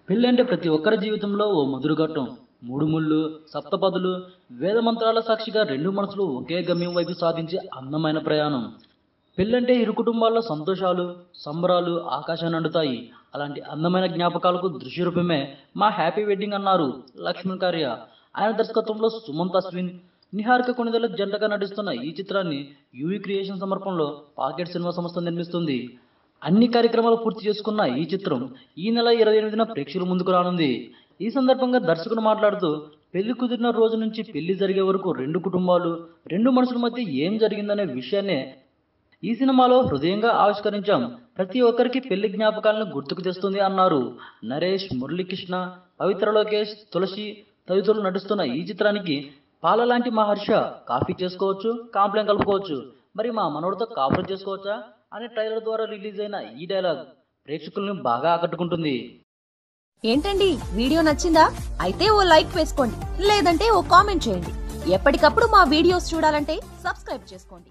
పెళ్ళంటే ప్రతి ఒక్కరి జీవితంలో ఓ మధుర ఘట్టం. మూడు ముళ్ళు, సప్తపదులు, వేద మంత్రాల సాక్షిగా రెండు మనసులు ఒకే గమ్యం వైపు సాధించే అందమైన ప్రయాణం. పెళ్ళంటే ఇరు కుటుంబాల్లో సంతోషాలు, సంబరాలు ఆకాశాన్ని అంటుతాయి. అలాంటి అందమైన జ్ఞాపకాలకు దృశ్య రూపమే మా హ్యాపీ వెడ్డింగ్ అన్నారు లక్ష్మణ్ కార్య. ఆయన దర్శకత్వంలో సుమంత్ అశ్విన్, నిహారిక కొణిదెల జంటగా నటిస్తున్న ఈ చిత్రాన్ని యూవీ క్రియేషన్ సమర్పణలో పాకెట్ సినిమా సంస్థ నిర్మిస్తుంది. అన్ని కార్యక్రమాలు పూర్తి చేసుకున్న ఈ చిత్రం ఈ నెల 28న ప్రేక్షకుల ముందుకు రానుంది. ఈ సందర్భంగా దర్శకుడు మాట్లాడుతూ, పెళ్లి కుదిరిన రోజు నుంచి పెళ్లి జరిగే వరకు రెండు కుటుంబాలు, రెండు మనుషుల మధ్య ఏం జరిగిందనే విషయాన్నే ఈ సినిమాలో హృదయంగా ఆవిష్కరించాం. ప్రతి ఒక్కరికి పెళ్లి జ్ఞాపకాలను గుర్తుకు తెస్తుంది అన్నారు. నరేష్, మురళీకృష్ణ, పవిత్ర లోకేష్, తులసి తదితరులు నటిస్తున్న ఈ చిత్రానికి పాల లాంటి మా హర్ష కాఫీ చేసుకోవచ్చు, కాంప్లైన్ కలుపుకోవచ్చు, మరి మా మనోడితో కాపురం చేసుకోవచ్చా అనే ట్రైలర్ ద్వారా రిలీజ్ అయిన ఈ డైలాగ్ ప్రేక్షకులను బాగా ఆకట్టుకుంటుంది. ఏంటండి వీడియో నచ్చిందా? అయితే ఓ లైక్ వేసుకోండి, లేదంటే ఓ కామెంట్ చేయండి. ఎప్పటికప్పుడు మా వీడియోస్ చూడాలంటే సబ్స్క్రైబ్ చేసుకోండి.